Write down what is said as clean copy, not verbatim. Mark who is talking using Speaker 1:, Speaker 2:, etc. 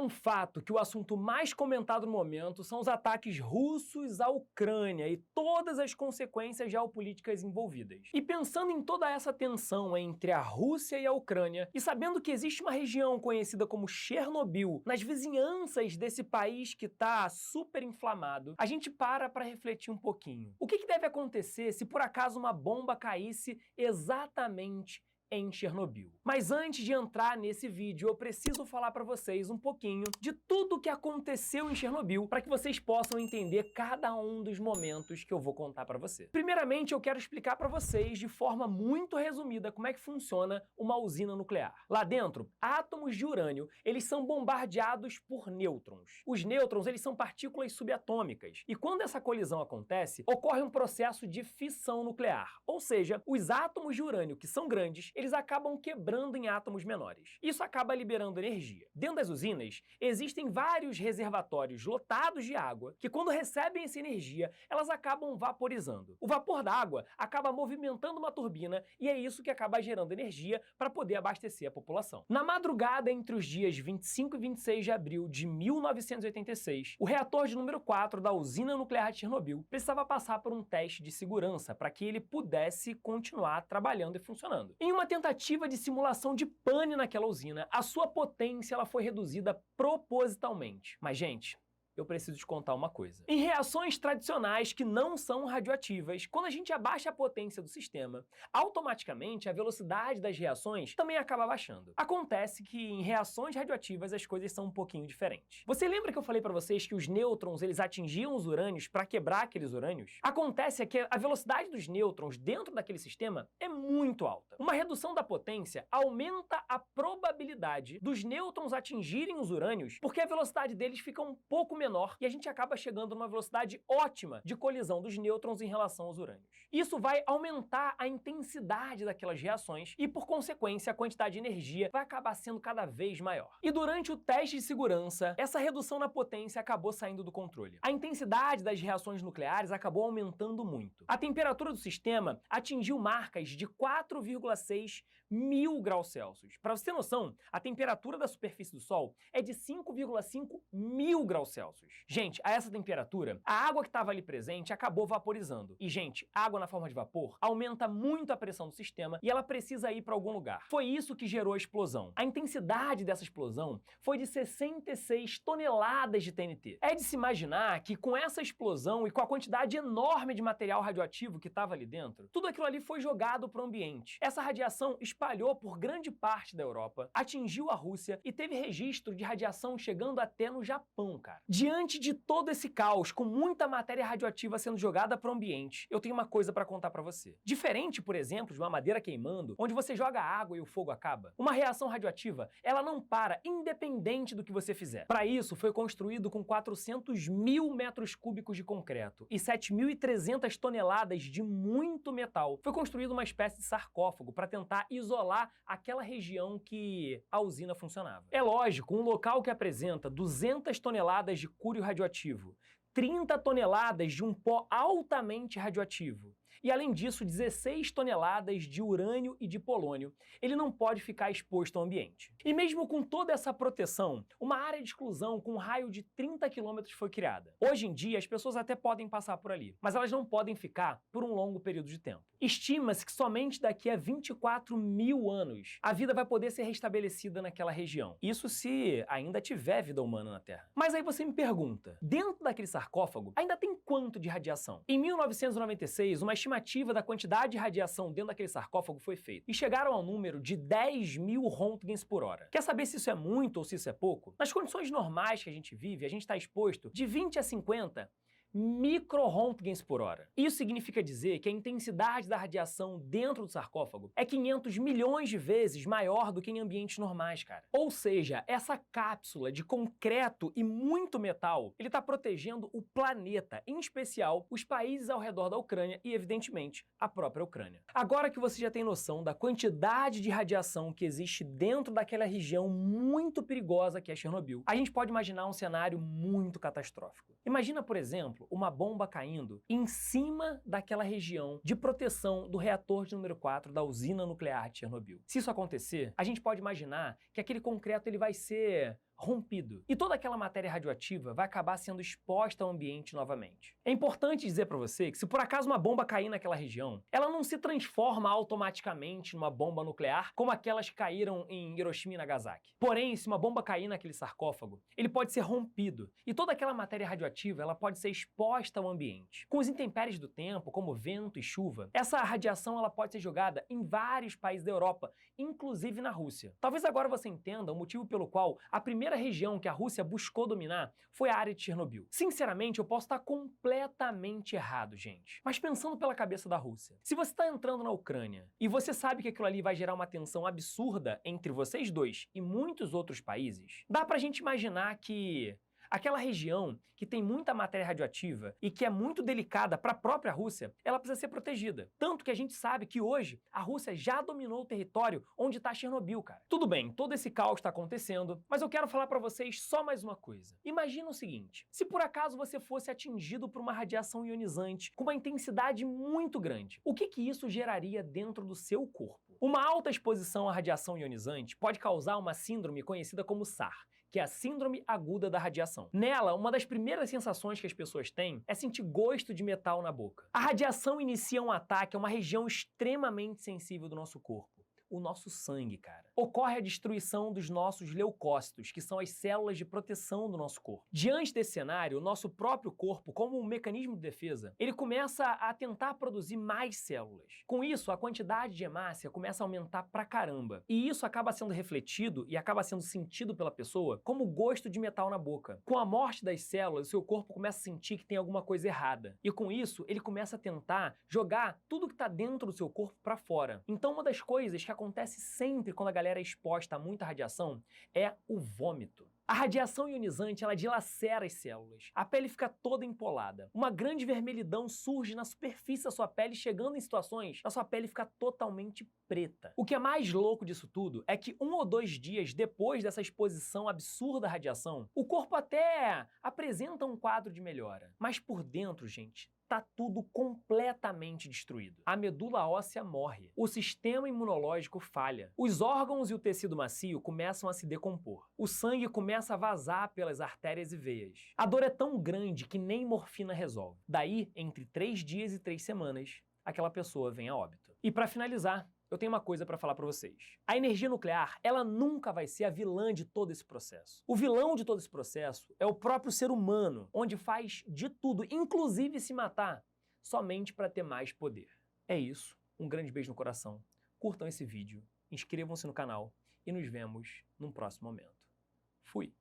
Speaker 1: um fato que o assunto mais comentado no momento são os ataques russos à Ucrânia e todas as consequências geopolíticas envolvidas. E pensando em toda essa tensão entre a Rússia e a Ucrânia, e sabendo que existe uma região conhecida como Chernobyl nas vizinhanças desse país que está super inflamado, a gente para refletir um pouquinho. O que deve acontecer se por acaso uma bomba caísse exatamente em Chernobyl? Mas antes de entrar nesse vídeo, eu preciso falar para vocês um pouquinho de tudo o que aconteceu em Chernobyl para que vocês possam entender cada um dos momentos que eu vou contar para você. Primeiramente, eu quero explicar para vocês de forma muito resumida como é que funciona uma usina nuclear. Lá dentro, átomos de urânio, eles são bombardeados por nêutrons. Os nêutrons, eles são partículas subatômicas, e quando essa colisão acontece, ocorre um processo de fissão nuclear, ou seja, os átomos de urânio que são grandes, eles acabam quebrando em átomos menores. Isso acaba liberando energia. Dentro das usinas, existem vários reservatórios lotados de água que, quando recebem essa energia, elas acabam vaporizando. O vapor da água acaba movimentando uma turbina e é isso que acaba gerando energia para poder abastecer a população. Na madrugada entre os dias 25 e 26 de abril de 1986, o reator de número 4 da usina nuclear de Chernobyl precisava passar por um teste de segurança para que ele pudesse continuar trabalhando e funcionando. Em uma tentativa de simulação de pane naquela usina, a sua potência ela foi reduzida propositalmente. Mas, gente, eu preciso te contar uma coisa. Em reações tradicionais que não são radioativas, quando a gente abaixa a potência do sistema, automaticamente a velocidade das reações também acaba baixando. Acontece que em reações radioativas as coisas são um pouquinho diferentes. Você lembra que eu falei para vocês que os nêutrons eles atingiam os urânios para quebrar aqueles urânios? Acontece que a velocidade dos nêutrons dentro daquele sistema é muito alta. Uma redução da potência aumenta a probabilidade dos nêutrons atingirem os urânios, porque a velocidade deles fica um pouco menor e a gente acaba chegando numa velocidade ótima de colisão dos nêutrons em relação aos urânios. Isso vai aumentar a intensidade daquelas reações e, por consequência, a quantidade de energia vai acabar sendo cada vez maior. E durante o teste de segurança, essa redução na potência acabou saindo do controle. A intensidade das reações nucleares acabou aumentando muito. A temperatura do sistema atingiu marcas de 4,6 mil graus Celsius. Para você ter noção, a temperatura da superfície do Sol é de 5,5 mil graus Celsius. Gente, a essa temperatura, a água que estava ali presente acabou vaporizando. E, gente, água na forma de vapor aumenta muito a pressão do sistema e ela precisa ir para algum lugar. Foi isso que gerou a explosão. A intensidade dessa explosão foi de 66 toneladas de TNT. É de se imaginar que com essa explosão e com a quantidade enorme de material radioativo que estava ali dentro, tudo aquilo ali foi jogado para o ambiente. Essa radiação espalhou por grande parte da Europa, atingiu a Rússia e teve registro de radiação chegando até no Japão, cara. Diante de todo esse caos, com muita matéria radioativa sendo jogada para o ambiente, eu tenho uma coisa para contar para você. Diferente, por exemplo, de uma madeira queimando, onde você joga água e o fogo acaba, uma reação radioativa, ela não para independente do que você fizer. Para isso, foi construído com 400 mil metros cúbicos de concreto e 7.300 toneladas de muito metal. Foi construído uma espécie de sarcófago para tentar isolar aquela região que a usina funcionava. É lógico, um local que apresenta 200 toneladas de cúrio radioativo, 30 toneladas de um pó altamente radioativo e, além disso, 16 toneladas de urânio e de polônio, ele não pode ficar exposto ao ambiente. E mesmo com toda essa proteção, uma área de exclusão com um raio de 30 km foi criada. Hoje em dia, as pessoas até podem passar por ali, mas elas não podem ficar por um longo período de tempo. Estima-se que somente daqui a 24 mil anos a vida vai poder ser restabelecida naquela região. Isso se ainda tiver vida humana na Terra. Mas aí você me pergunta, dentro daquele sarcófago ainda tem quanto de radiação? Em 1996, uma estimativa da quantidade de radiação dentro daquele sarcófago foi feita e chegaram ao número de 10 mil röntgens por hora. Quer saber se isso é muito ou se isso é pouco? Nas condições normais que a gente vive, a gente está exposto de 20 a 50 microröntgens por hora. Isso significa dizer que a intensidade da radiação dentro do sarcófago é 500 milhões de vezes maior do que em ambientes normais, cara. Ou seja, essa cápsula de concreto e muito metal, ele está protegendo o planeta, em especial os países ao redor da Ucrânia e, evidentemente, a própria Ucrânia. Agora que você já tem noção da quantidade de radiação que existe dentro daquela região muito perigosa que é Chernobyl, a gente pode imaginar um cenário muito catastrófico. Imagina, por exemplo, uma bomba caindo em cima daquela região de proteção do reator de número 4 da usina nuclear de Chernobyl. Se isso acontecer, a gente pode imaginar que aquele concreto ele vai ser rompido. E toda aquela matéria radioativa vai acabar sendo exposta ao ambiente novamente. É importante dizer para você que se por acaso uma bomba cair naquela região, ela não se transforma automaticamente numa bomba nuclear como aquelas que caíram em Hiroshima e Nagasaki. Porém, se uma bomba cair naquele sarcófago, ele pode ser rompido e toda aquela matéria radioativa ela pode ser exposta ao ambiente. Com os intempéries do tempo, como vento e chuva, essa radiação ela pode ser jogada em vários países da Europa, inclusive na Rússia. Talvez agora você entenda o motivo pelo qual a primeira região que a Rússia buscou dominar foi a área de Chernobyl. Sinceramente, eu posso estar completamente errado, gente. Mas pensando pela cabeça da Rússia, se você está entrando na Ucrânia e você sabe que aquilo ali vai gerar uma tensão absurda entre vocês dois e muitos outros países, dá pra gente imaginar que aquela região que tem muita matéria radioativa e que é muito delicada para a própria Rússia, ela precisa ser protegida. Tanto que a gente sabe que hoje a Rússia já dominou o território onde está Chernobyl, cara. Tudo bem, todo esse caos está acontecendo, mas eu quero falar para vocês só mais uma coisa. Imagina o seguinte, se por acaso você fosse atingido por uma radiação ionizante com uma intensidade muito grande, o que isso geraria dentro do seu corpo? Uma alta exposição à radiação ionizante pode causar uma síndrome conhecida como SAR, que é a Síndrome Aguda da Radiação. Nela, uma das primeiras sensações que as pessoas têm é sentir gosto de metal na boca. A radiação inicia um ataque a uma região extremamente sensível do nosso corpo. O nosso sangue, cara. Ocorre a destruição dos nossos leucócitos, que são as células de proteção do nosso corpo. Diante desse cenário, o nosso próprio corpo, como um mecanismo de defesa, ele começa a tentar produzir mais células. Com isso, a quantidade de hemácia começa a aumentar pra caramba. E isso acaba sendo refletido e acaba sendo sentido pela pessoa como gosto de metal na boca. Com a morte das células, o seu corpo começa a sentir que tem alguma coisa errada. E com isso, ele começa a tentar jogar tudo que tá dentro do seu corpo pra fora. Então, uma das coisas que acontece sempre quando a galera é exposta a muita radiação é o vômito. A radiação ionizante, ela dilacera as células. A pele fica toda empolada. Uma grande vermelhidão surge na superfície da sua pele, chegando em situações da sua pele ficar totalmente preta. O que é mais louco disso tudo é que 1 ou 2 dias depois dessa exposição absurda à radiação, o corpo até apresenta um quadro de melhora. Mas por dentro, gente, tá tudo completamente destruído. A medula óssea morre, o sistema imunológico falha, os órgãos e o tecido macio começam a se decompor, o sangue começa a vazar pelas artérias e veias. A dor é tão grande que nem morfina resolve. Daí, entre 3 dias e 3 semanas, aquela pessoa vem a óbito. E para finalizar, eu tenho uma coisa para falar para vocês. A energia nuclear, ela nunca vai ser a vilã de todo esse processo. O vilão de todo esse processo é o próprio ser humano, onde faz de tudo, inclusive se matar, somente para ter mais poder. É isso, um grande beijo no coração, curtam esse vídeo, inscrevam-se no canal e nos vemos num próximo momento. Fui!